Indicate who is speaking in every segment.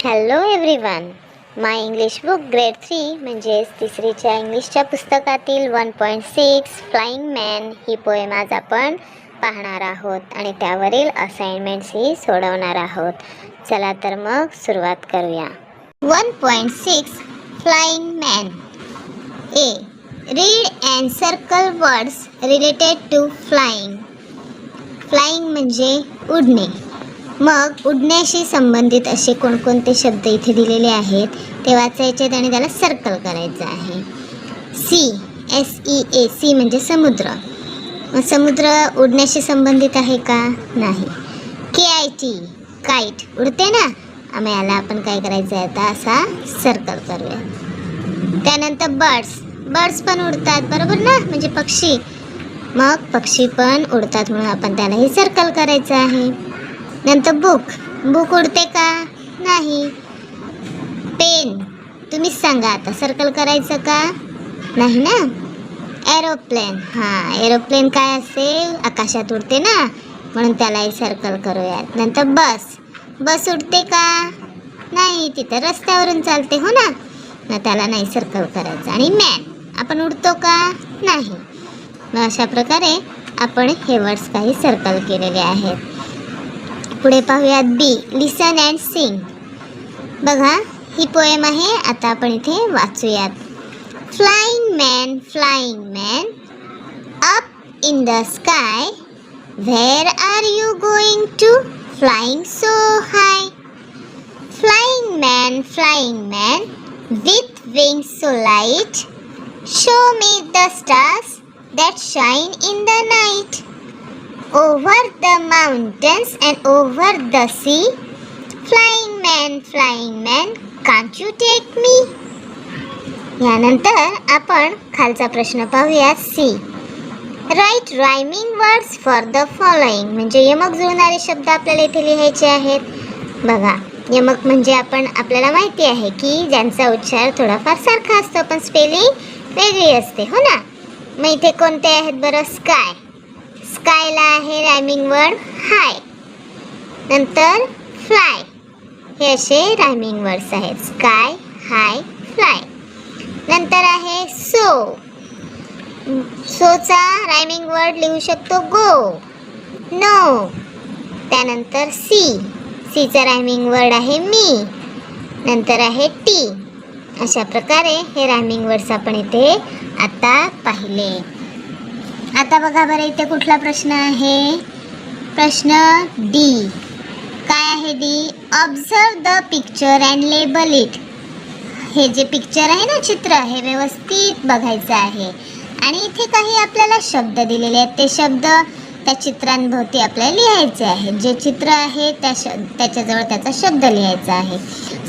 Speaker 1: Hello everyone. My English book grade 3 म्हणजेच तिसरीच्या इंग्लिशच्या पुस्तकातील 1.6 flying man ही poem आज आपण पाहणार आहोत आणि त्यावरील असाइनमेंट्सही सोडवणार आहोत. चला तर मग सुरुवात करूया. 1.6 flying man. A. Read and circle words related to flying. Flying म्हणजे उडणे. मग उडण्याशी संबंधित असे कोणकोणते शब्द इथे दिलेले आहेत ते वाचायचे आणि त्याला सर्कल करायचं आहे. SEA म्हणजे समुद्र. मग समुद्र उडण्याशी संबंधित आहे का? नाही. KIT काईट उडते ना, मग याला आपण काय करायचं आहे आता असा सर्कल करूया. त्यानंतर बर्ड्स पण उडतात बरोबर ना, म्हणजे पक्षी. मग पक्षी पण उडतात म्हणून आपण त्यालाही सर्कल करायचं आहे. नंतर बुक उडते का? नाही. पेन तुम्हीच सांगा आता, सर्कल करायचं का? नाही ना. एरोप्लेन, एरोप्लेन काय असेल? आकाशात उडते ना, म्हणून त्यालाही सर्कल करूयात. नंतर बस उडते का? नाही, तिथं रस्त्यावरून चालते हो ना, मग त्याला नाही सर्कल करायचं. आणि मॅन आपण उडतो का? नाही. मग अशा प्रकारे आपण हे वर्ड्स काही सर्कल केलेले आहेत. पुढे पाहूयात बी. लिसन अँड सिंग. बघा ही पोएम आहे, आता आपण इथे वाचूयात. Flying man up in the sky, where are you going to, flying so high. Flying man with wings so light, show me the stars that shine in the night. Over the mountains and over the sea, flying man, can't you take me? यानंतर आपण खालचा प्रश्न पाहूया. C. Write rhyming words for the following. म्हणजे यमक जुळणारे शब्द आपल्याला इथे लिहायचे आहेत. बघा यमक म्हणजे आपल्याला माहिती आहे की ज्यांचा उच्चार थोडाफार सारखा असतो पण स्पेलिंग वेगळी असते हो ना. मग इथे कोणते आहेत बरं? स्कायला आहे रायमिंग वर्ड हाय. नंतर फ्लाय, हे असे रायमिंग वर्ड्स आहेत. स्काय, हाय, फ्लाय. नंतर आहे सोचा रायमिंग वर्ड लिहू शकतो गो, नो. त्यानंतर सीचा रायमिंग वर्ड आहे मी. नंतर आहे टी. अशा प्रकारे हे रायमिंग वर्ड्स आपण इथे आता पाहिले. आता बघा बरं इथे कुठला प्रश्न आहे? प्रश्न डी. काय आहे D? Observe the picture and label it. हे जे पिक्चर आहे ना, चित्र, हे व्यवस्थित बघायचं आहे आणि इथे काही आपल्याला शब्द दिलेले आहेत. ते शब्द त्या चित्रांभोवती आपल्याला लिहायचे आहेत. जे चित्र आहे त्याच्याजवळ त्याचा शब्द लिहायचा आहे.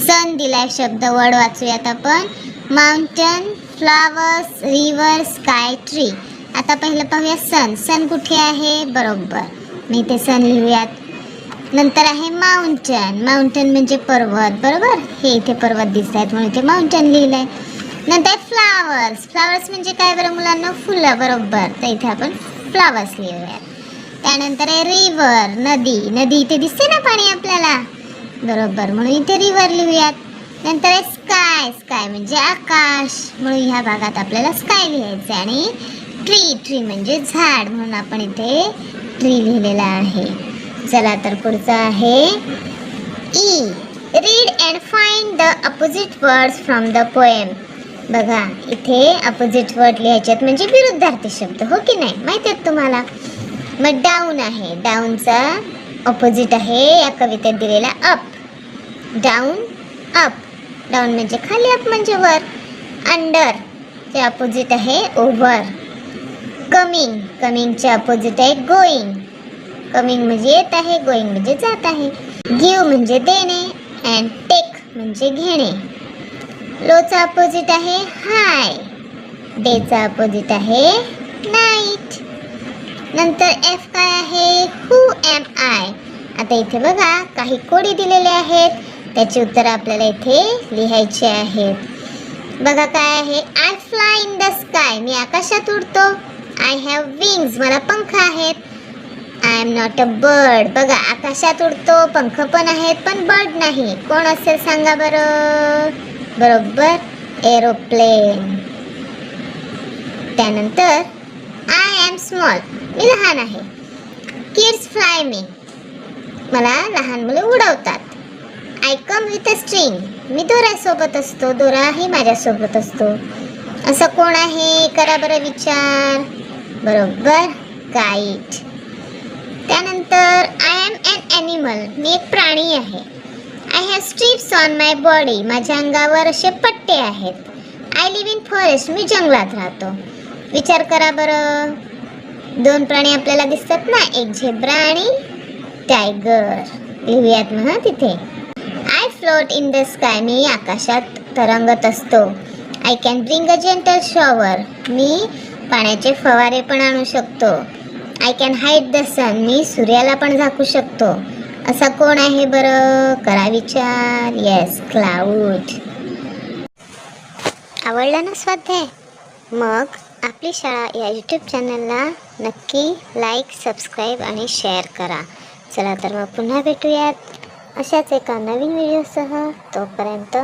Speaker 1: सन दिलाय शब्द, वर्ड वाचूयात आपण. Mountain, flowers, river, sky, tree. आता पहिलं पाहूया सन कुठे आहे? बरोबर, मी ते सन लिहूयात. नंतर आहे माउंटन म्हणजे पर्वत, बरोबर. हे इथे पर्वत दिसत आहेत म्हणून इथे माउंटन लिहिलंय. नंतर फ्लावर्स म्हणजे काय बरं मुलांना? फुलं, बरोबर. तर इथे आपण फ्लावर्स लिहूयात. त्यानंतर आहे रिव्हर, नदी इथे दिसते ना पाणी आपल्याला, बरोबर, म्हणून इथे रिव्हर लिहूयात. नंतर आहे स्काय म्हणजे आकाश, म्हणून ह्या भागात आपल्याला स्काय लिहायचं. आणि ट्री म्हणजे झाड, म्हणून आपण इथे ट्री लिहिलेला आहे. चला तर पुढचं आहे E. Read and find the opposite words from the poem. बघा इथे अपोजिट वर्ड लिहायचे आहेत, म्हणजे विरुद्धार्थी शब्द, हो की नाही, माहिती आहेत तुम्हाला. मग डाऊन आहे, डाऊनचा अपोजिट आहे या कवितेत दिलेला अप. डाऊन म्हणजे खाली, अप म्हणजे वर. अंडर चे अपोजिट आहे ओव्हर. कमिंगचे अपोजिट आहे गोईंग. कमिंग म्हणजे येत आहे, गोईंग म्हणजे जात आहे. गिव्ह म्हणजे देणे अँड टेक म्हणजे घेणे. लोचा अपोजिट आहे हाय. डेचा अपोजिट आहे नाईट. नंतर एफ काय आहे? हू एम आय. आता इथे बघा काही कोडी दिलेले आहेत, त्याची उत्तर आपल्याला इथे लिहायची आहेत. बघा काय आहे? I fly in the sky, मी आकाशात उडतो. आय हॅव विंग्स, मला पंख आहेत. I am not a bird. बघा आकाशात उडतो, पंख पण आहेत पण बर्ड नाही. कोण असेल सांगा बरं? बरोबर एरोप्लेन. त्यानंतर आय एम स्मॉल, मी लहान आहे. किड्स फ्लाय मी, मला लहान मुले उडवतात. I come with a string, मी दोऱ्यासोबत असतो, दोराही माझ्यासोबत असतो. असं कोण आहे? करा बरं विचार. बरोबर काईट. त्यानंतर आय एम एन ॲनिमल, मी एक प्राणी आहे. I have strips on my body, माझ्या अंगावर असे पट्टे आहेत. आय लिव्ह इन फॉरेस्ट, मी जंगलात राहतो. विचार करा बरं. 2 प्राणी आपल्याला दिसतात ना, एक झेब्रा आणि टायगर. लिहूयात ना तिथे. I float in the sky, मी आकाशात तरंगत असतो. I can bring a gentle shower, मी पाण्याचे फवारे पण आणू शकतो. I can hide the sun, मी सूर्याला पण झाकू शकतो. असा कोण आहे बरं? करा विचार. Yes, cloud. आवडला ना स्वाध्याय? मग आपली शाळा या यूट्यूब चॅनलला नक्की लाईक, सबस्क्राईब आणि शेअर करा. चला तर मग पुन्हा भेटूयात अशाच एका नवीन व्हिडिओसह. तोपर्यंत